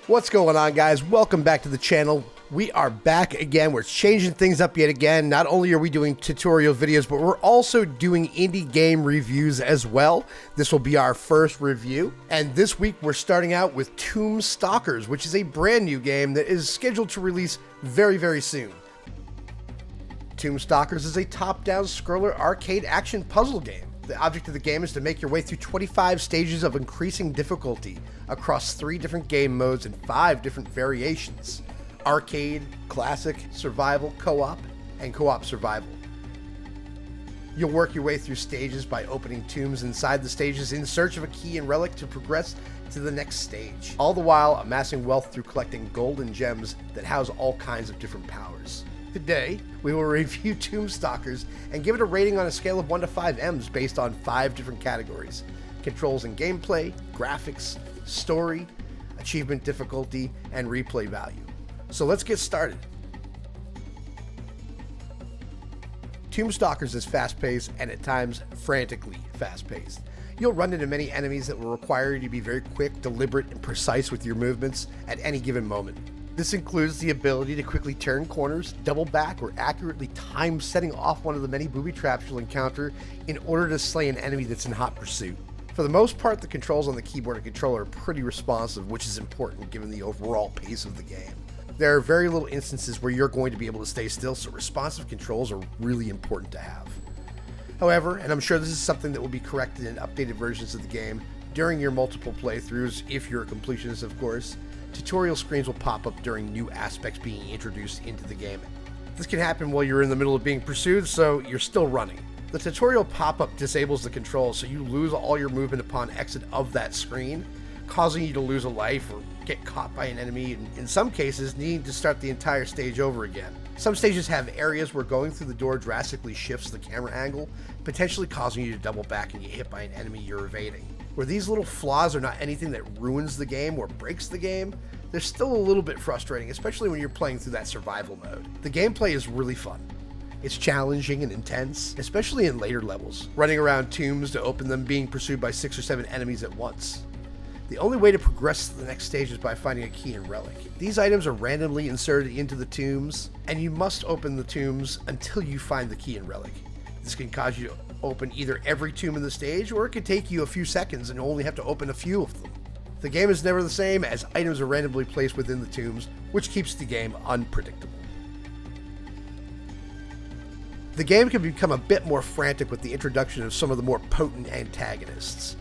What's going on, guys? Welcome back to the channel. We are back again. We're changing things up yet again. Not only are we doing tutorial videos, but we're also doing indie game reviews as well. This will be our first review. And this week we're starting out with Tomb Stalkers, which is a brand new game that is scheduled to release very, very soon. Tomb Stalkers is a top-down scroller arcade action puzzle game. The object of the game is to make your way through 25 stages of increasing difficulty across 3 different game modes and 5 different variations: arcade, classic, survival, co-op, and co-op survival. You'll work your way through stages by opening tombs inside the stages in search of a key and relic to progress to the next stage, all the while amassing wealth through collecting gold and gems that house all kinds of different powers. Today, we will review Tomb Stalkers and give it a rating on a scale of 1 to 5 M's based on 5 different categories: controls and gameplay, graphics, story, achievement difficulty, and replay value. So let's get started. Tomb Stalkers is fast-paced and at times frantically fast-paced. You'll run into many enemies that will require you to be very quick, deliberate, and precise with your movements at any given moment. This includes the ability to quickly turn corners, double back, or accurately time setting off one of the many booby traps you'll encounter in order to slay an enemy that's in hot pursuit. For the most part, the controls on the keyboard and controller are pretty responsive, which is important given the overall pace of the game. There are very little instances where you're going to be able to stay still, so responsive controls are really important to have. However, and I'm sure this is something that will be corrected in updated versions of the game, during your multiple playthroughs, if you're a completionist of course, tutorial screens will pop up during new aspects being introduced into the game. This can happen while you're in the middle of being pursued, so you're still running. The tutorial pop-up disables the controls, so you lose all your movement upon exit of that screen, causing you to lose a life or get caught by an enemy, and in some cases needing to start the entire stage over again. Some stages have areas where going through the door drastically shifts the camera angle, potentially causing you to double back and get hit by an enemy you're evading. Where these little flaws are not anything that ruins the game or breaks the game, they're still a little bit frustrating, especially when you're playing through that survival mode. The gameplay is really fun. It's challenging and intense, especially in later levels, running around tombs to open them, being pursued by 6 or 7 enemies at once. The only way to progress to the next stage is by finding a key and relic. These items are randomly inserted into the tombs, and you must open the tombs until you find the key and relic. This can cause you to open either every tomb in the stage, or it could take you a few seconds and you only have to open a few of them. The game is never the same, as items are randomly placed within the tombs, which keeps the game unpredictable. The game can become a bit more frantic with the introduction of some of the more potent antagonists.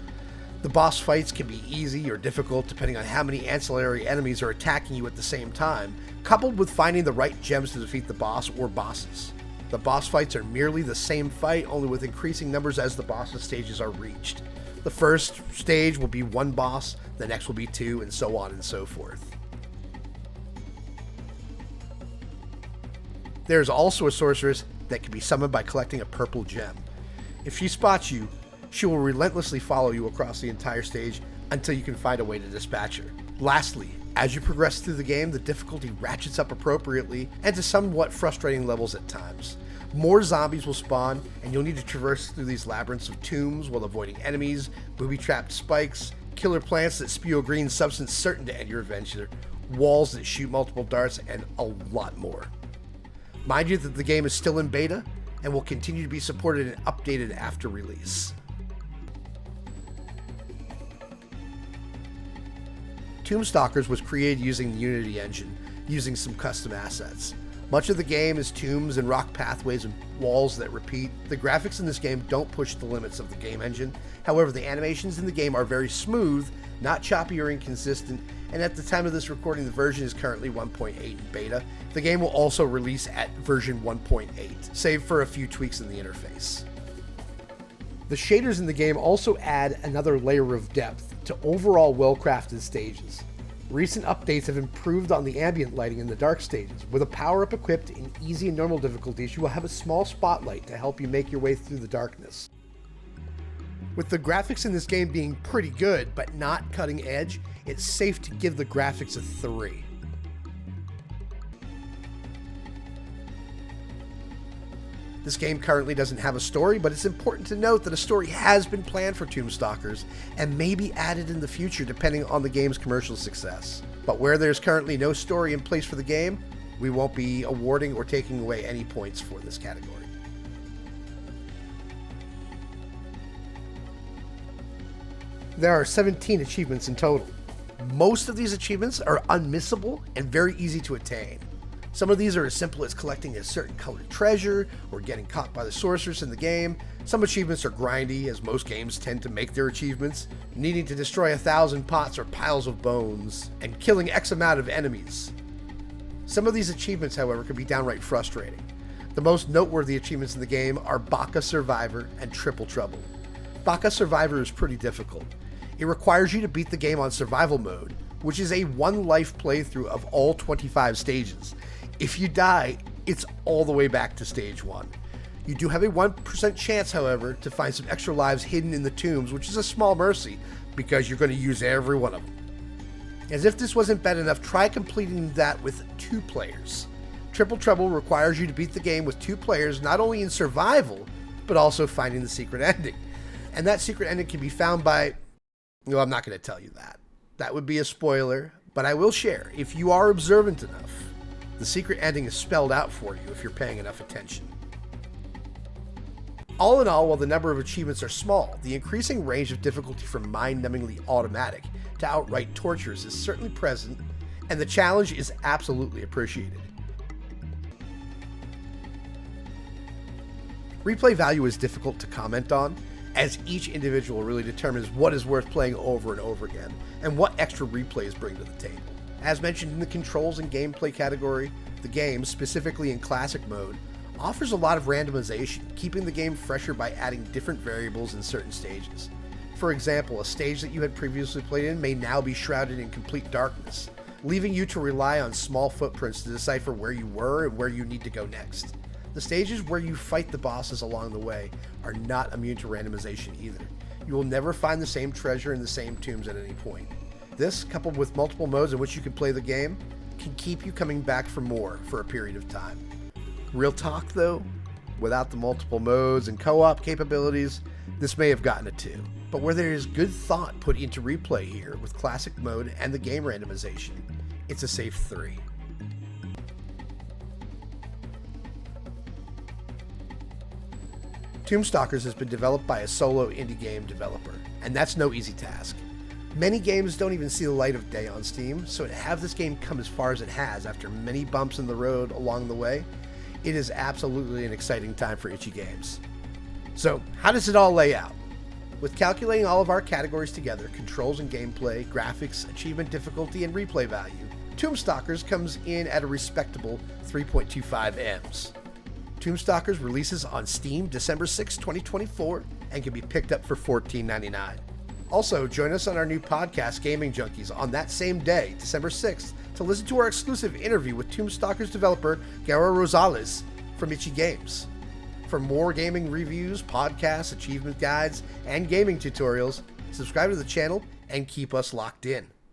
The boss fights can be easy or difficult depending on how many ancillary enemies are attacking you at the same time, coupled with finding the right gems to defeat the boss or bosses. The boss fights are merely the same fight, only with increasing numbers as the boss's stages are reached. The first stage will be 1 boss, the next will be 2, and so on and so forth. There's also a sorceress that can be summoned by collecting a purple gem. If she spots you, she will relentlessly follow you across the entire stage until you can find a way to dispatch her. Lastly, as you progress through the game, the difficulty ratchets up appropriately and to somewhat frustrating levels at times. More zombies will spawn, and you'll need to traverse through these labyrinths of tombs while avoiding enemies, booby-trapped spikes, killer plants that spew a green substance certain to end your adventure, walls that shoot multiple darts, and a lot more. Mind you that the game is still in beta and will continue to be supported and updated after release. Tomb Stalkers was created using the Unity engine, using some custom assets. Much of the game is tombs and rock pathways and walls that repeat. The graphics in this game don't push the limits of the game engine. However, the animations in the game are very smooth, not choppy or inconsistent, and at the time of this recording, the version is currently 1.8 in beta. The game will also release at version 1.8, save for a few tweaks in the interface. The shaders in the game also add another layer of depth to overall well-crafted stages. Recent updates have improved on the ambient lighting in the dark stages. With a power-up equipped in easy and normal difficulties, you will have a small spotlight to help you make your way through the darkness. With the graphics in this game being pretty good, but not cutting edge, it's safe to give the graphics a 3. This game currently doesn't have a story, but it's important to note that a story has been planned for Tomb Stalkers and may be added in the future depending on the game's commercial success. But where there's currently no story in place for the game, we won't be awarding or taking away any points for this category. There are 17 achievements in total. Most of these achievements are unmissable and very easy to attain. Some of these are as simple as collecting a certain colored treasure or getting caught by the sorceress in the game. Some achievements are grindy, as most games tend to make their achievements, needing to destroy 1,000 pots or piles of bones, and killing X amount of enemies. Some of these achievements, however, can be downright frustrating. The most noteworthy achievements in the game are Baka Survivor and Triple Trouble. Baka Survivor is pretty difficult. It requires you to beat the game on survival mode, which is a one-life playthrough of all 25 stages. If you die, it's all the way back to stage 1. You do have a 1% chance, however, to find some extra lives hidden in the tombs, which is a small mercy, because you're going to use every one of them. As if this wasn't bad enough, try completing that with 2 players. Triple Trouble requires you to beat the game with 2 players, not only in survival, but also finding the secret ending. And that secret ending can be found by... No, I'm not going to tell you that. That would be a spoiler, but I will share. If you are observant enough, the secret ending is spelled out for you if you're paying enough attention. All in all, while the number of achievements are small, the increasing range of difficulty from mind-numbingly automatic to outright tortures is certainly present, and the challenge is absolutely appreciated. Replay value is difficult to comment on, as each individual really determines what is worth playing over and over again, and what extra replays bring to the table. As mentioned in the controls and gameplay category, the game, specifically in classic mode, offers a lot of randomization, keeping the game fresher by adding different variables in certain stages. For example, a stage that you had previously played in may now be shrouded in complete darkness, leaving you to rely on small footprints to decipher where you were and where you need to go next. The stages where you fight the bosses along the way are not immune to randomization either. You will never find the same treasure in the same tombs at any point. This, coupled with multiple modes in which you can play the game, can keep you coming back for more for a period of time. Real talk though, without the multiple modes and co-op capabilities, this may have gotten a 2. But where there is good thought put into replay here with classic mode and the game randomization, it's a safe 3. Tombstalkers has been developed by a solo indie game developer, and that's no easy task. Many games don't even see the light of day on Steam, so to have this game come as far as it has after many bumps in the road along the way, it is absolutely an exciting time for Itchy Games. So, how does it all lay out? With calculating all of our categories together, controls and gameplay, graphics, achievement difficulty, and replay value, Tombstalkers comes in at a respectable 3.25 M's. Tombstalkers releases on Steam December 6, 2024, and can be picked up for $14.99. Also, join us on our new podcast, Gaming Junkies, on that same day, December 6th, to listen to our exclusive interview with Tombstalkers developer Gara Rosales from Itchy Games. For more gaming reviews, podcasts, achievement guides, and gaming tutorials, subscribe to the channel and keep us locked in.